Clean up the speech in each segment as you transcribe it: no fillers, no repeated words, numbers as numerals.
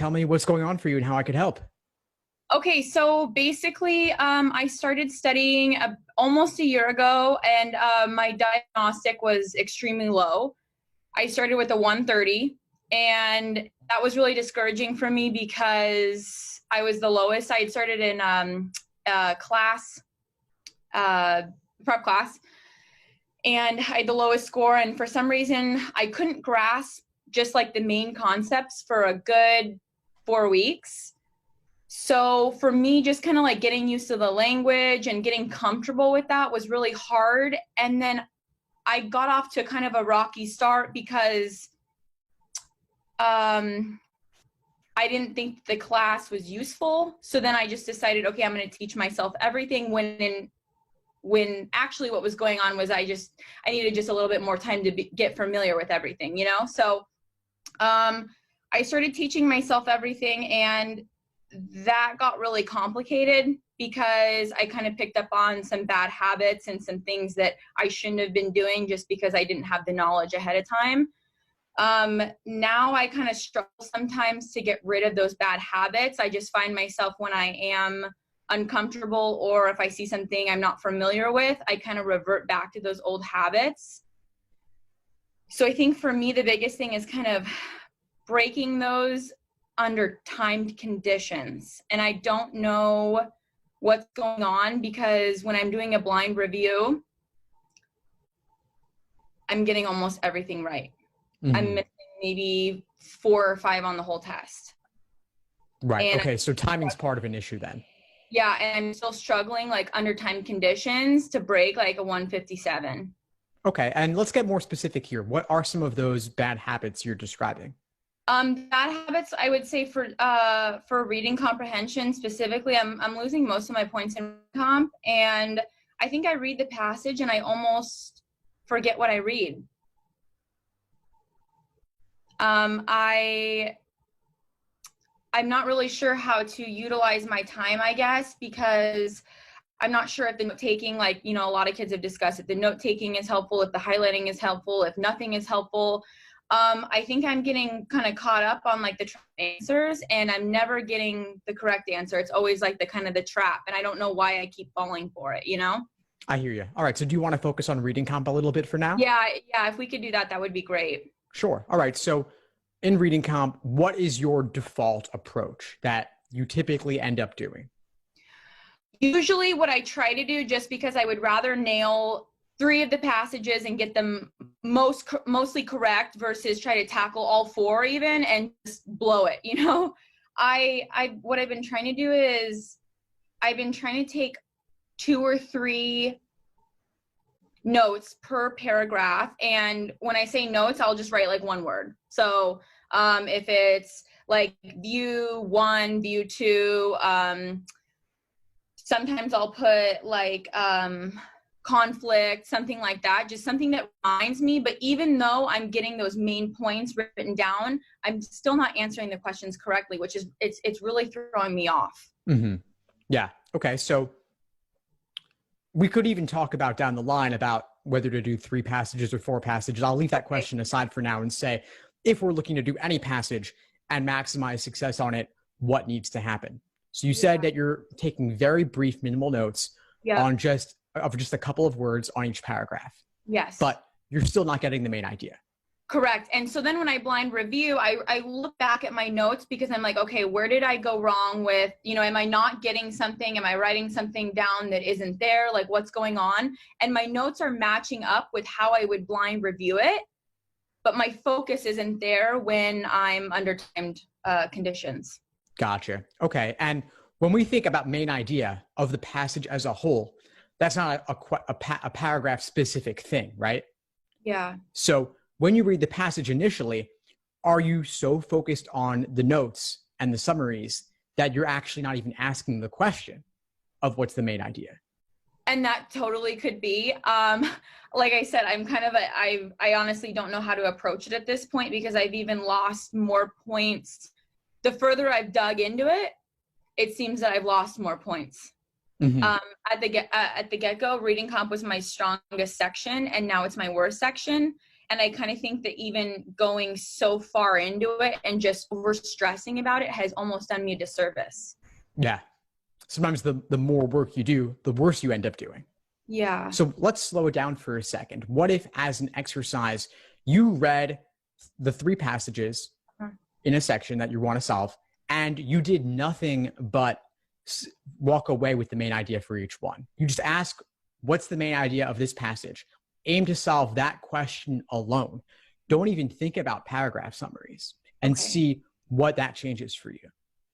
tell me what's going on for you and how I could help. Okay, so basically, I started studying almost a year ago, and my diagnostic was extremely low. I started with a 130, and that was really discouraging for me because I was the lowest. I had started in prep class, and I had the lowest score. And for some reason, I couldn't grasp just like the main concepts for a good 4 weeks. So for me, just kind of like getting used to the language and getting comfortable with that was really hard. And then I got off to kind of a rocky start because I didn't think the class was useful. So then I just decided, okay, I'm going to teach myself everything when actually what was going on was I needed just a little bit more time to get familiar with everything, So I started teaching myself everything, and that got really complicated because I kind of picked up on some bad habits and some things that I shouldn't have been doing just because I didn't have the knowledge ahead of time. Now I kind of struggle sometimes to get rid of those bad habits. I just find myself when I am uncomfortable or if I see something I'm not familiar with, I kind of revert back to those old habits. So I think for me, the biggest thing is kind of breaking those under timed conditions. And I don't know what's going on because when I'm doing a blind review, I'm getting almost everything right. Mm-hmm. I'm missing maybe 4 or 5 on the whole test. Right. And okay. So timing's part of an issue then. Yeah. And I'm still struggling like under timed conditions to break like a 157. Okay. And let's get more specific here. What are some of those bad habits you're describing? Bad habits, I would say for reading comprehension specifically, I'm losing most of my points in comp, and I think I read the passage and I almost forget what I read. I'm not really sure how to utilize my time, I guess, because I'm not sure if the note taking, like, a lot of kids have discussed it, the note taking is helpful, if the highlighting is helpful, if nothing is helpful. I think I'm getting kind of caught up on like the answers, and I'm never getting the correct answer. It's always like the kind of the trap, and I don't know why I keep falling for it, I hear you. All right. So do you want to focus on reading comp a little bit for now? Yeah. If we could do that, that would be great. Sure. All right. So in reading comp, what is your default approach that you typically end up doing? Usually what I try to do, just because I would rather nail 3 of the passages and get them mostly correct versus try to tackle all 4 even and just blow it, what I've been trying to do is I've been trying to take 2 or 3 notes per paragraph. And when I say notes, I'll just write like 1 word. So if it's like view 1, view 2, sometimes I'll put like conflict, something like that, just something that reminds me. But even though I'm getting those main points written down, I'm still not answering the questions correctly, which is it's really throwing me off. Mm-hmm. Yeah. Okay. So we could even talk about down the line about whether to do 3 passages or 4 passages. I'll leave that question aside for now and say, if we're looking to do any passage and maximize success on it, what needs to happen? So you said that you're taking very brief, minimal notes on just a couple of words on each paragraph. Yes. But you're still not getting the main idea. Correct. And so then when I blind review, I look back at my notes because I'm like, okay, where did I go wrong with, am I not getting something? Am I writing something down that isn't there? Like, what's going on? And my notes are matching up with how I would blind review it, but my focus isn't there when I'm under timed conditions. Gotcha. Okay. And when we think about main idea of the passage as a whole, that's not a paragraph specific thing, right? Yeah. So when you read the passage initially, are you so focused on the notes and the summaries that you're actually not even asking the question of what's the main idea? And that totally could be. Like I said, I'm kind of I honestly don't know how to approach it at this point because I've even lost more points. The further I've dug into it, it seems that I've lost more points. Mm-hmm. At the get-go, reading comp was my strongest section, and now it's my worst section. And I kind of think that even going so far into it and just over stressing about it has almost done me a disservice. Yeah. Sometimes the more work you do, the worse you end up doing. Yeah. So let's slow it down for a second. What if, as an exercise, you read the 3 passages in a section that you want to solve, and you did nothing but walk away with the main idea for each one? You just ask, what's the main idea of this passage? Aim to solve that question alone. Don't even think about paragraph summaries, and see what that changes for you.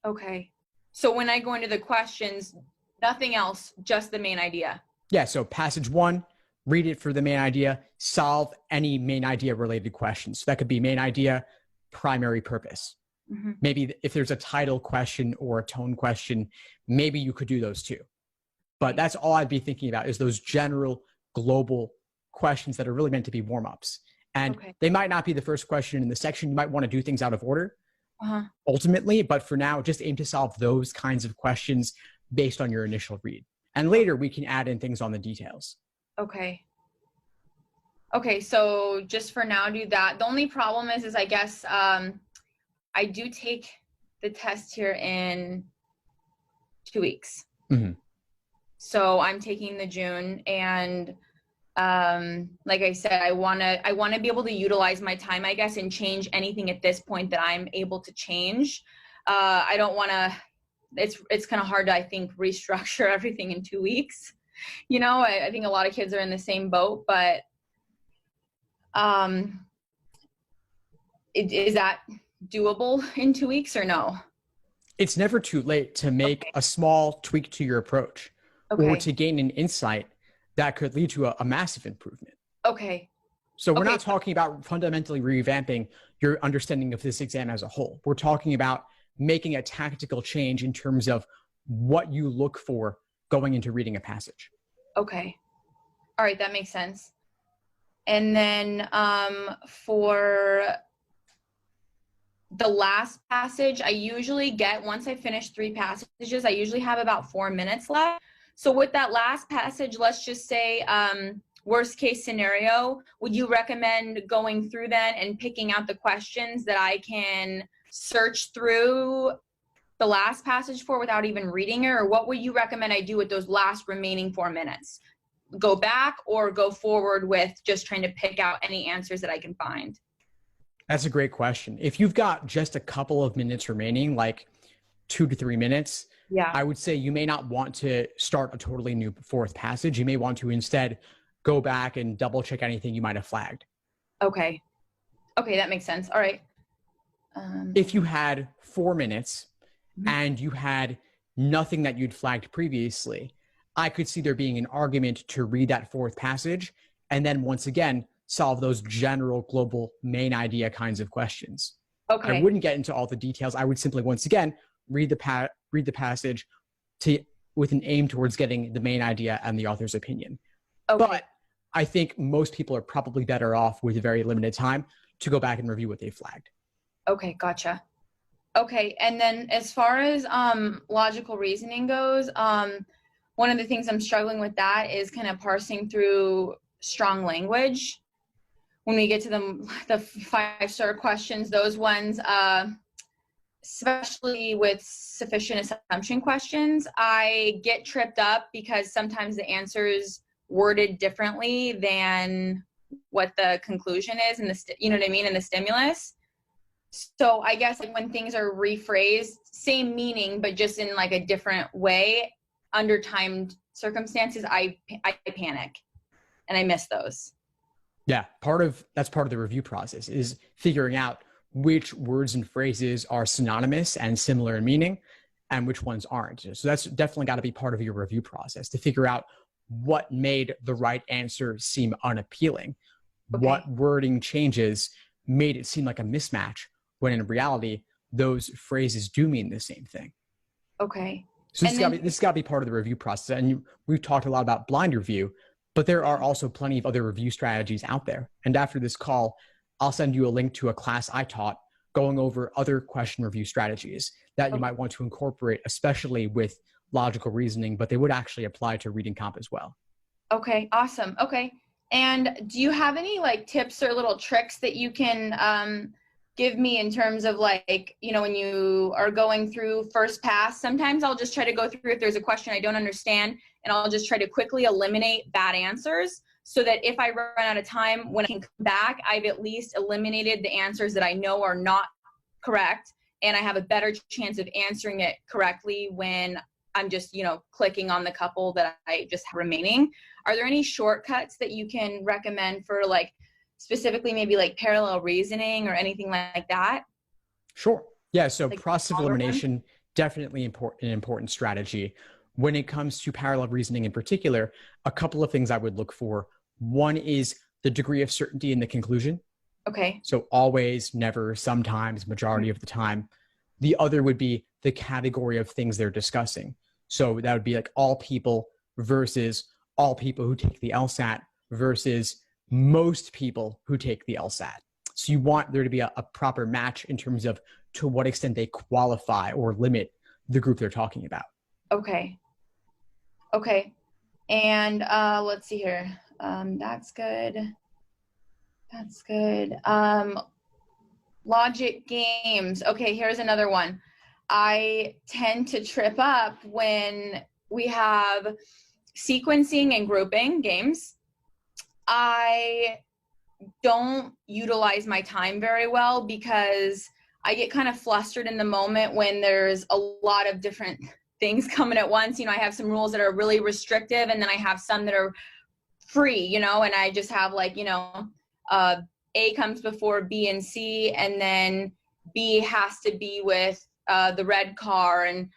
Okay. So when I go into the questions, nothing else, just the main idea. Yeah, so passage 1, read it for the main idea, solve any main idea related questions. So that could be main idea, primary purpose. Mm-hmm. Maybe if there's a title question or a tone question, maybe you could do those too. But that's all I'd be thinking about, is those general global questions that are really meant to be warm-ups. And they might not be the first question in the section. You might want to do things out of order ultimately, but for now, just aim to solve those kinds of questions based on your initial read. And later we can add in things on the details. Okay. Okay, so just for now, do that. The only problem is I guess I do take the test here in 2 weeks. Mm-hmm. So I'm taking the June, and like I said, I wanna be able to utilize my time, I guess, and change anything at this point that I'm able to change. I don't wanna. It's kind of hard to, I think, restructure everything in 2 weeks. You know, I think a lot of kids are in the same boat, but is that doable in 2 weeks or no? It's never too late to make a small tweak to your approach or to gain an insight that could lead to a massive improvement. Okay. So we're not talking about fundamentally revamping your understanding of this exam as a whole. We're talking about making a tactical change in terms of what you look for going into reading a passage. Okay. All right, that makes sense. And then for the last passage, I usually get, once I finish 3 passages, I usually have about 4 minutes left. So with that last passage, let's just say worst case scenario, would you recommend going through then and picking out the questions that I can search through the last passage for without even reading it? Or what would you recommend I do with those last remaining 4 minutes? Go back or go forward with just trying to pick out any answers that I can find? That's a great question. If you've got just a couple of minutes remaining, like 2 to 3 minutes, I would say you may not want to start a totally new 4th passage. You may want to instead go back and double check anything you might have flagged. Okay. Okay, that makes sense. All right. If you had 4 minutes and you had nothing that you'd flagged previously, I could see there being an argument to read that 4th passage and then once again solve those general global main idea kinds of questions. Okay. I wouldn't get into all the details. I would simply once again read the passage with an aim towards getting the main idea and the author's opinion. Okay. But I think most people are probably better off with very limited time to go back and review what they flagged. Okay, gotcha. Okay, and then as far as logical reasoning goes, one of the things I'm struggling with that is kind of parsing through strong language. When we get to the 5-star questions, those ones, especially with sufficient assumption questions, I get tripped up because sometimes the answer's worded differently than what the conclusion is, and you know what I mean, in the stimulus. So I guess like when things are rephrased, same meaning, but just in like a different way, under timed circumstances, I panic and I miss those. Yeah, that's part of the review process is figuring out which words and phrases are synonymous and similar in meaning and which ones aren't. So that's definitely got to be part of your review process to figure out what made the right answer seem unappealing. Okay. What wording changes made it seem like a mismatch when in reality, those phrases do mean the same thing. Okay. So this has got to be part of the review process. And we've talked a lot about blind review, but there are also plenty of other review strategies out there. And after this call, I'll send you a link to a class I taught going over other question review strategies that you might want to incorporate, especially with logical reasoning, but they would actually apply to reading comp as well. Okay, awesome. Okay. And do you have any like tips or little tricks that you can give me in terms of like, you know, when you are going through first pass? Sometimes I'll just try to go through if there's a question I don't understand, and I'll just try to quickly eliminate bad answers so that if I run out of time, when I can come back, I've at least eliminated the answers that I know are not correct, and I have a better chance of answering it correctly when I'm just, you know, clicking on the couple that I just have remaining. Are there any shortcuts that you can recommend for like specifically maybe like parallel reasoning or anything like that? Sure. Yeah. So Like process of elimination, definitely an important strategy. When it comes to parallel reasoning in particular, a couple of things I would look for. One is the degree of certainty in the conclusion. Okay. So always, never, sometimes, majority of the time. The other would be the category of things they're discussing. So that would be like all people versus all people who take the LSAT versus most people who take the LSAT. So you want there to be a proper match in terms of to what extent they qualify or limit the group they're talking about. Okay. Okay. And let's see here. That's good. That's good. Logic games. Okay, here's another one. I tend to trip up when we have sequencing and grouping games. I don't utilize my time very well because I get kind of flustered in the moment when there's a lot of different things coming at once. You know, I have some rules that are really restrictive, and then I have some that are free, you know, and I just have like, you know, A comes before B and C, and then B has to be with the red car and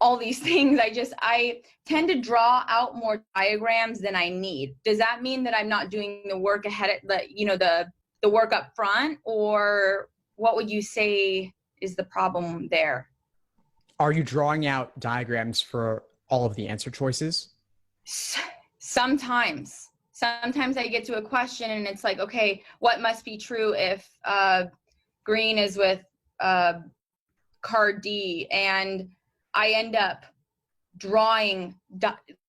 all these things. I tend to draw out more diagrams than I need. Does that mean that I'm not doing the work ahead of the work up front, or what would you say is the problem there? Are you drawing out diagrams for all of the answer choices? Sometimes I get to a question and it's like, okay, what must be true if green is with card D, and I end up drawing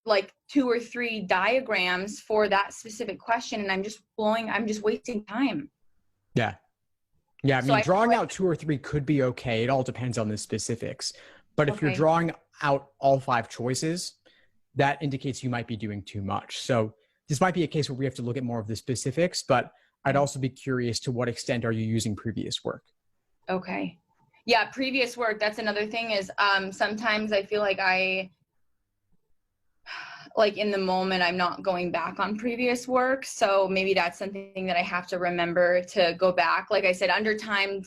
like 2 or 3 diagrams for that specific question, and I'm just wasting time. Yeah. I mean, drawing out 2 or 3 could be okay. It all depends on the specifics. But if you're drawing out all 5 choices, that indicates you might be doing too much. So this might be a case where we have to look at more of the specifics, but I'd also be curious to what extent are you using previous work? Okay. Yeah, previous work, that's another thing is sometimes I feel like in the moment, I'm not going back on previous work. So maybe that's something that I have to remember to go back. Like I said, under timed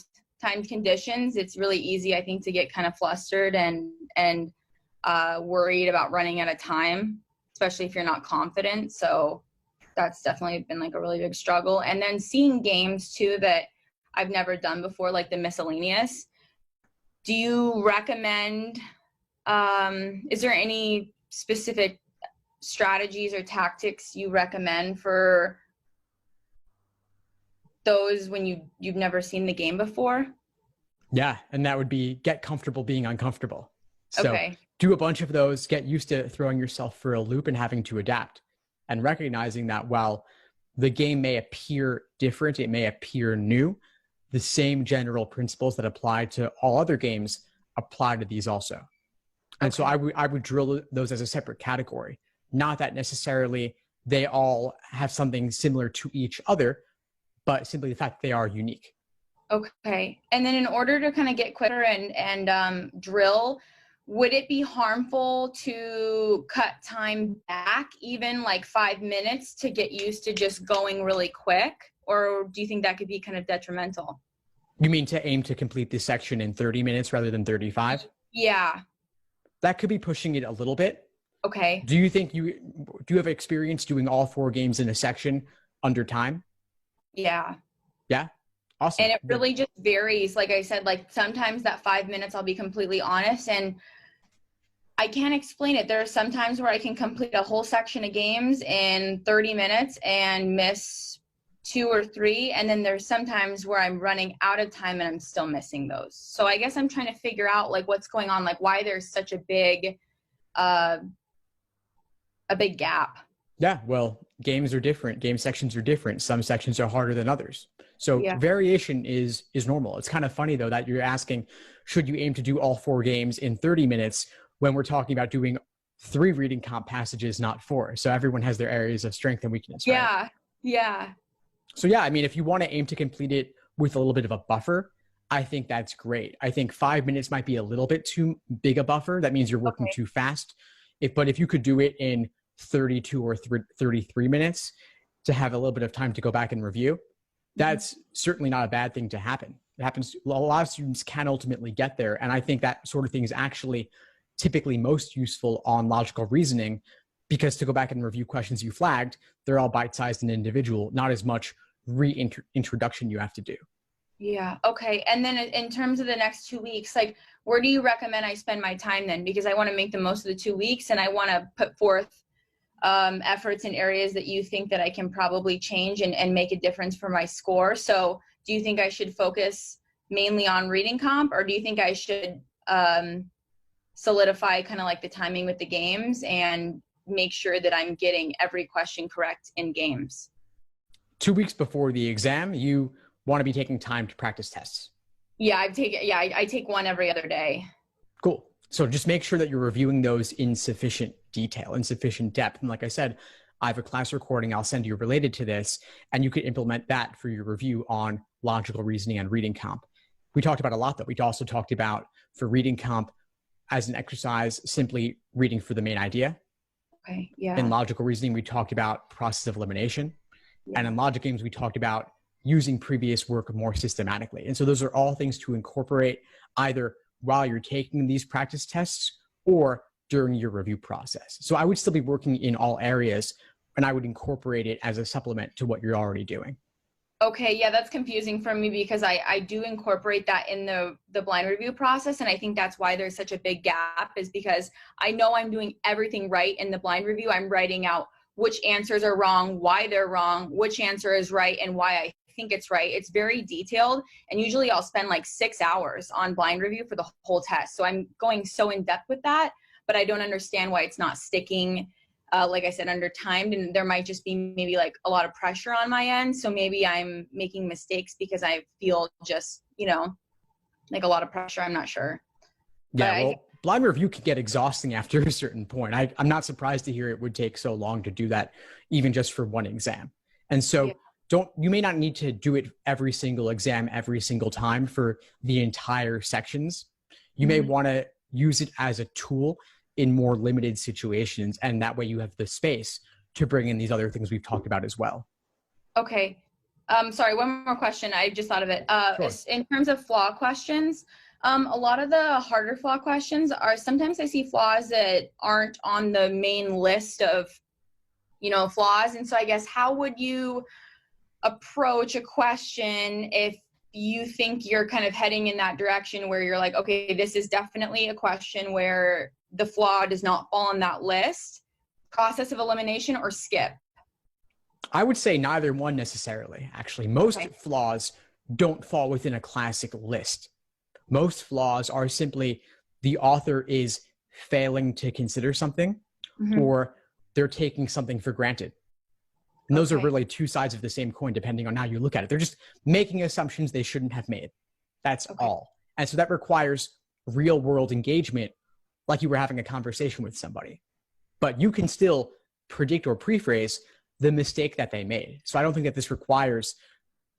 conditions, it's really easy, I think, to get kind of flustered and worried about running out of time, especially if you're not confident. So that's definitely been like a really big struggle. And then seeing games too that I've never done before, like the miscellaneous. Do you recommend, is there any specific strategies or tactics you recommend for those when you've never seen the game before? Yeah, and that would be get comfortable being uncomfortable. So do a bunch of those, get used to throwing yourself for a loop and having to adapt, and recognizing that while the game may appear different, it may appear new, the same general principles that apply to all other games apply to these also. And so I would drill those as a separate category. Not that necessarily they all have something similar to each other, but simply the fact they are unique. Okay. And then in order to kind of get quicker and drill, would it be harmful to cut time back even like 5 minutes to get used to just going really quick? Or do you think that could be kind of detrimental? You mean to aim to complete this section in 30 minutes rather than 35? Yeah. That could be pushing it a little bit. Okay. Do you have experience doing all 4 games in a section under time? Yeah. Yeah. Awesome. And it really just varies. Like I said, like sometimes that 5 minutes, I'll be completely honest, and I can't explain it. There are some times where I can complete a whole section of games in 30 minutes and miss 2 or 3. And then there's sometimes where I'm running out of time and I'm still missing those. So I guess I'm trying to figure out like what's going on, like why there's such a big gap. Yeah. Well, games are different. Game sections are different. Some sections are harder than others. So Yeah. variation is normal. It's kind of funny though that you're asking, should you aim to do all 4 games in 30 minutes when we're talking about doing 3 reading comp passages, not 4. So everyone has their areas of strength and weakness, right? Yeah. Yeah. So yeah, I mean, if you want to aim to complete it with a little bit of a buffer, I think that's great. I think 5 minutes might be a little bit too big a buffer. That means you're working too fast. But if you could do it in 32 or 33 minutes to have a little bit of time to go back and review, that's certainly not a bad thing to happen. It happens. A lot of students can ultimately get there. And I think that sort of thing is actually typically most useful on logical reasoning, because to go back and review questions you flagged, they're all bite-sized and individual, not as much reintroduction you have to do. Yeah. Okay. And then in terms of the next 2 weeks, like, where do you recommend I spend my time then? Because I want to make the most of the 2 weeks, and I want to put forth efforts in areas that you think that I can probably change and make a difference for my score. So do you think I should focus mainly on reading comp, or do you think I should solidify kind of like the timing with the games and make sure that I'm getting every question correct in games? 2 weeks before the exam, you want to be taking time to practice tests. Yeah, I take one every other day. Cool. So just make sure that you're reviewing those in sufficient detail, in sufficient depth. And like I said, I have a class recording I'll send you related to this, and you could implement that for your review on logical reasoning and reading comp. We talked about a lot that we also talked about for reading comp as an exercise, simply reading for the main idea. Okay. Yeah. In logical reasoning, we talked about process of elimination. Yeah. And in logic games, we talked about using previous work more systematically. And so those are all things to incorporate either while you're taking these practice tests or during your review process. So I would still be working in all areas, and I would incorporate it as a supplement to what you're already doing. Okay, yeah, that's confusing for me because I do incorporate that in the blind review process, and I think that's why there's such a big gap, is because I know I'm doing everything right in the blind review. I'm writing out which answers are wrong, why they're wrong, which answer is right, and why I think it's right. It's very detailed, and usually I'll spend like 6 hours on blind review for the whole test. So I'm going so in depth with that, but I don't understand why it's not sticking, like I said, under timed, and there might just be maybe like a lot of pressure on my end. So maybe I'm making mistakes because I feel just, like a lot of pressure. I'm not sure. Yeah, well, blind review can get exhausting after a certain point. I'm not surprised to hear it would take so long to do that, even just for one exam. And so you may not need to do it every single exam, every single time for the entire sections. You may want to use it as a tool in more limited situations, and that way you have the space to bring in these other things we've talked about as well. Okay. Sorry, one more question. I just thought of it. Sure. In terms of flaw questions, a lot of the harder flaw questions are, sometimes I see flaws that aren't on the main list of, flaws. And so I guess, how would you approach a question if you think you're kind of heading in that direction where you're like, okay, this is definitely a question where the flaw does not fall on that list? Process of elimination or skip? I would say neither one necessarily. Actually, most flaws don't fall within a classic list. Most flaws are simply the author is failing to consider something, or they're taking something for granted. And those are really two sides of the same coin, depending on how you look at it. They're just making assumptions they shouldn't have made. That's all. And so that requires real world engagement, like you were having a conversation with somebody. But you can still predict or prephrase the mistake that they made. So I don't think that this requires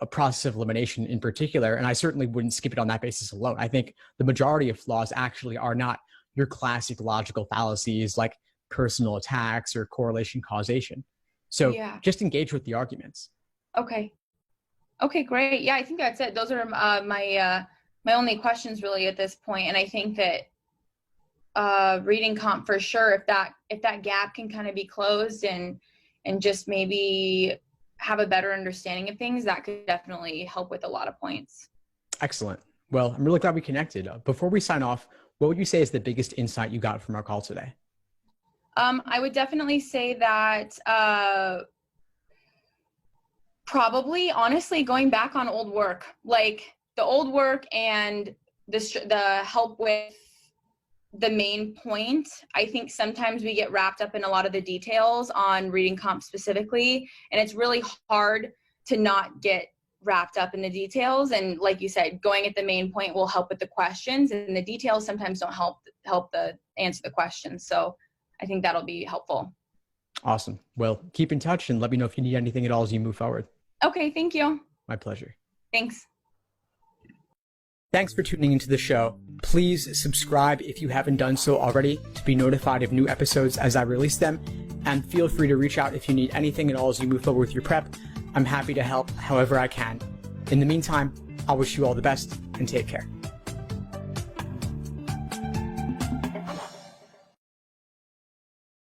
a process of elimination in particular. And I certainly wouldn't skip it on that basis alone. I think the majority of flaws actually are not your classic logical fallacies like personal attacks or correlation causation. So just engage with the arguments. Okay, great. Yeah, I think that's it. Those are my only questions really at this point. And I think that reading comp for sure, if that gap can kind of be closed and just maybe have a better understanding of things, that could definitely help with a lot of points. Excellent. Well, I'm really glad we connected. Before we sign off, what would you say is the biggest insight you got from our call today? I would definitely say that probably, honestly, going back on old work, like the old work and the help with the main point. I think sometimes we get wrapped up in a lot of the details on reading comp specifically, and it's really hard to not get wrapped up in the details. And like you said, going at the main point will help with the questions, and the details sometimes don't help the answer the questions. So I think that'll be helpful. Awesome. Well, keep in touch and let me know if you need anything at all as you move forward. Okay, thank you. My pleasure. Thanks. Thanks for tuning into the show. Please subscribe if you haven't done so already to be notified of new episodes as I release them. And feel free to reach out if you need anything at all as you move forward with your prep. I'm happy to help however I can. In the meantime, I'll wish you all the best and take care.